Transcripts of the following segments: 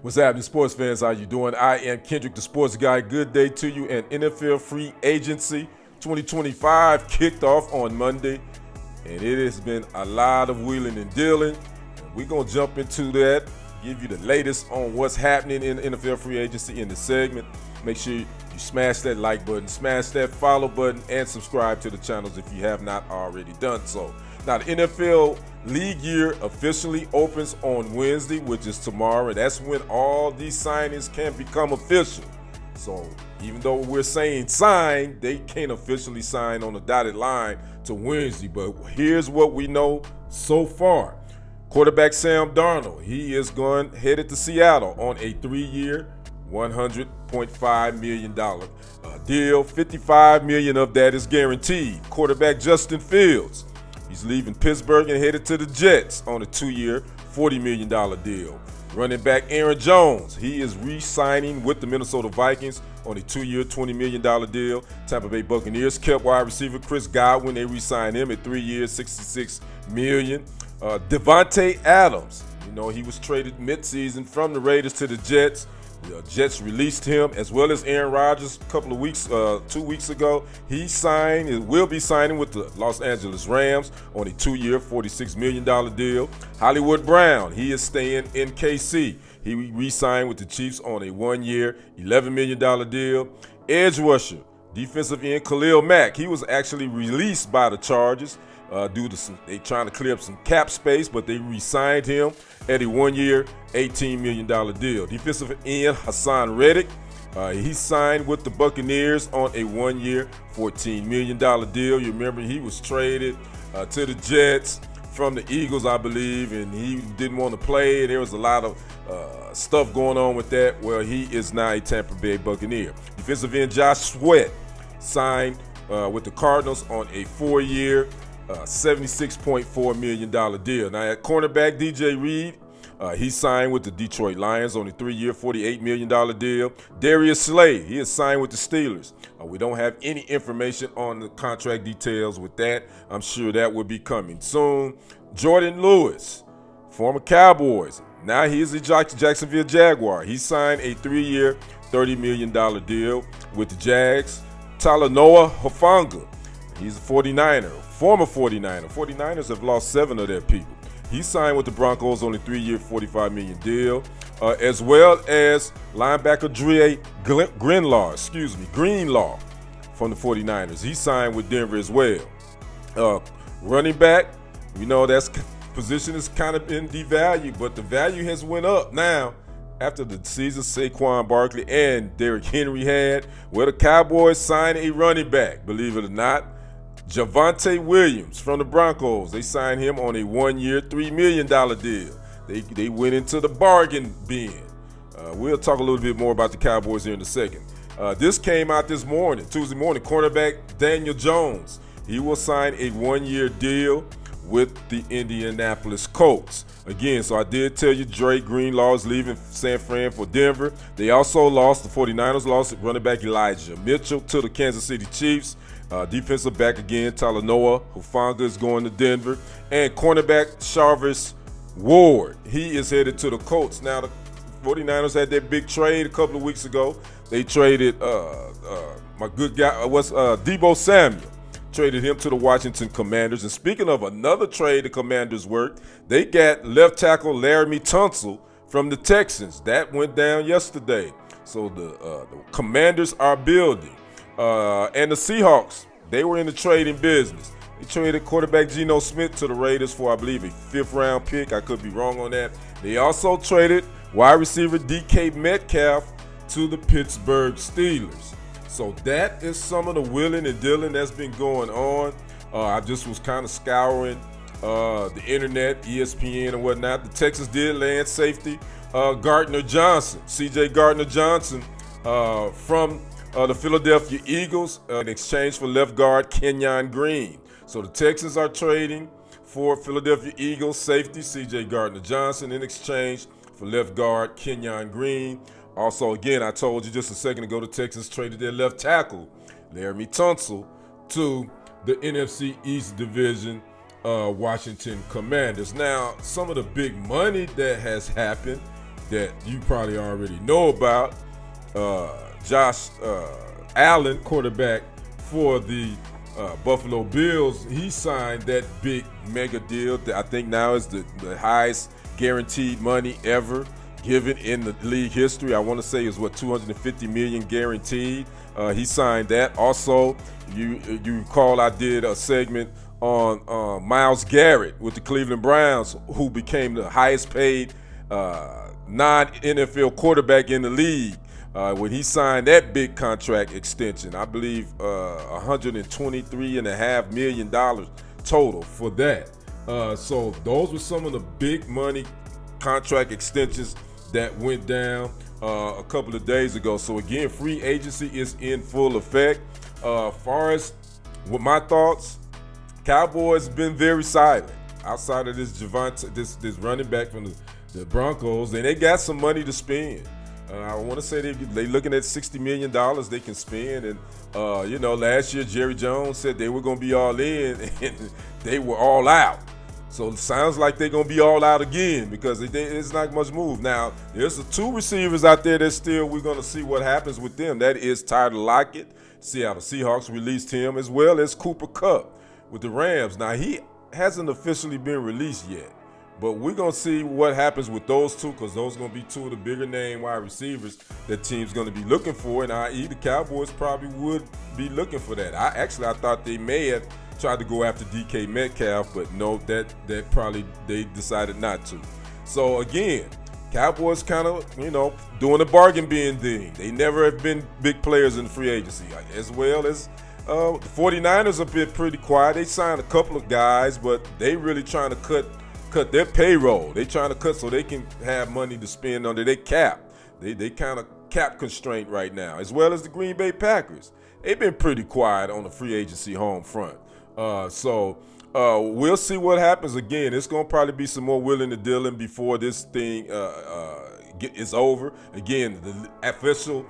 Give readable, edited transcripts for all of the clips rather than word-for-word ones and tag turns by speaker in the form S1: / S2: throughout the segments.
S1: What's happening, sports fans? How you doing? I am Kendrick, the sports guy. Good day to you. And NFL free agency 2025 kicked off on Monday, and it has been a lot of wheeling and dealing. And we're gonna jump into that, give you the latest on what's happening in NFL free agency in the segment. Make sure you smash that like button, smash that follow button, and subscribe to the channels if you have not already done so. Now, the NFL league year officially opens on Wednesday, which is tomorrow. That's when all these signings can become official. So even though we're saying sign, they can't officially sign on the dotted line to Wednesday. But here's what we know so far. Quarterback Sam Darnold, he is headed to Seattle on a 3-year, $100.5 million deal. $55 million of that is guaranteed. Quarterback Justin Fields, he's leaving Pittsburgh and headed to the Jets on a 2-year, $40 million deal. Running back Aaron Jones, he is re-signing with the Minnesota Vikings on a 2-year, $20 million deal. Tampa Bay Buccaneers kept wide receiver Chris Godwin. They re-signed him at 3 years, $66 million. Devontae Adams, he was traded midseason from the Raiders to the Jets. The Jets released him, as well as Aaron Rodgers a couple of weeks, 2 weeks ago. He will be signing with the Los Angeles Rams on a 2-year, $46 million deal. Hollywood Brown, he is staying in KC. He re-signed with the Chiefs on a 1-year, $11 million deal. Edge rusher, defensive end Khalil Mack, he was actually released by the Chargers due to they trying to clear up some cap space, but they re-signed him at a 1-year, $18 million deal. Defensive end Hassan Reddick, he signed with the Buccaneers on a 1-year, $14 million deal. You remember he was traded to the Jets from the Eagles, I believe, and he didn't want to play. There was a lot of stuff going on with that. Well, he is now a Tampa Bay Buccaneer. Defensive end Josh Sweat signed with the Cardinals on a 4-year, $76.4 million deal. Now, at cornerback, DJ Reed, he signed with the Detroit Lions on a 3-year, $48 million deal. Darius Slay, he is signed with the Steelers. We don't have any information on the contract details with that. I'm sure that will be coming soon. Jordan Lewis, former Cowboys, now he is a Jacksonville Jaguar. He signed a 3-year, $30 million deal with the Jags. Talanoa Hufanga, he's a 49er, former 49er. 49ers have lost 7 of their people. He signed with the Broncos on a 3-year, $45 million deal, as well as linebacker Dre Greenlaw from the 49ers. He signed with Denver as well. Running back, that's position is kind of been devalued, but the value has went up now after the season Saquon Barkley and Derrick Henry had. Well, the Cowboys signed a running back, believe it or not. Javonte Williams from the Broncos, they signed him on a 1-year, $3 million deal. They went into the bargain bin. We'll talk a little bit more about the Cowboys here in a second. This came out this morning, Tuesday morning. Cornerback Daniel Jones, he will sign a 1-year deal with the Indianapolis Colts. Again, so I did tell you Dre Greenlaw is leaving San Fran for Denver. They also the 49ers lost running back Elijah Mitchell to the Kansas City Chiefs. Defensive back again, Talanoa Hufanga is going to Denver. And cornerback Charvarius Ward, he is headed to the Colts. Now, the 49ers had that big trade a couple of weeks ago. They traded my good guy, Deebo Samuel. Traded him to the Washington Commanders. And speaking of another trade the Commanders worked, they got left tackle Laremy Tunsil from the Texans. That went down yesterday. So the Commanders are building. And the Seahawks, they were in the trading business. They traded quarterback Geno Smith to the Raiders for, I believe, a 5th-round pick. I could be wrong on that. They also traded wide receiver DK Metcalf to the Pittsburgh Steelers. So that is some of the wheeling and dealing that's been going on. I just was kind of scouring the internet, ESPN and whatnot. The Texans did land safety Gardner Johnson, C.J. Gardner Johnson from the Philadelphia Eagles in exchange for left guard Kenyon Green. So the Texans are trading for Philadelphia Eagles safety C.J. Gardner Johnson in exchange for left guard Kenyon Green. Also, again, I told you just a second ago, the Texans traded their left tackle, Laremy Tunsil, to the NFC East Division Washington Commanders. Now, some of the big money that has happened that you probably already know about. Josh Allen, quarterback for the Buffalo Bills, he signed that big mega deal that I think now is the highest guaranteed money ever given in the league history. I want to say is what, $250 million guaranteed. He signed that. Also, you recall I did a segment on Myles Garrett with the Cleveland Browns, who became the highest paid non-NFL quarterback in the league. When he signed that big contract extension, I believe $123.5 million total for that. So those were some of the big money contract extensions that went down a couple of days ago. So again, free agency is in full effect. Far as with my thoughts, Cowboys been very silent outside of this this running back from the Broncos, and they got some money to spend. I want to say they looking at $60 million they can spend. And, last year Jerry Jones said they were going to be all in, and they were all out. So it sounds like they're going to be all out again because it's not much move. Now, there's two receivers out there that still we're going to see what happens with them. That is Tyler Lockett. Seattle Seahawks released him, as well as Cooper Kupp with the Rams. Now, he hasn't officially been released yet. But we're going to see what happens with those two, because those are going to be two of the bigger name wide receivers that team's going to be looking for. And i.e. the Cowboys probably would be looking for that. I thought they may have tried to go after DK Metcalf, but no, that probably they decided not to. So again, Cowboys kind of, doing the bargain bin thing. They never have been big players in free agency, as well as the 49ers have been pretty quiet. They signed a couple of guys, but they really trying to cut their payroll. They trying to cut so they can have money to spend under their cap. They kind of cap constraint right now, as well as the Green Bay Packers. They've been pretty quiet on the free agency home front. So we'll see what happens. Again, it's going to probably be some more willing to dealing before this thing is over. Again, the official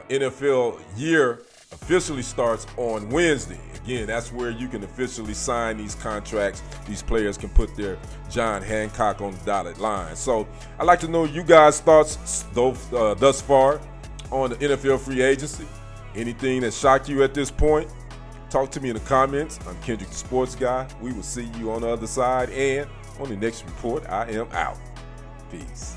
S1: NFL year officially starts on Wednesday. Again, that's where you can officially sign these contracts. These players can put their John Hancock on the dotted line. So I'd like to know you guys' thoughts thus far on the NFL free agency. Anything that shocked you at this point? Talk to me in the comments. I'm Kendrick the Sports Guy. We will see you on the other side, and on the next report, I am out. Peace.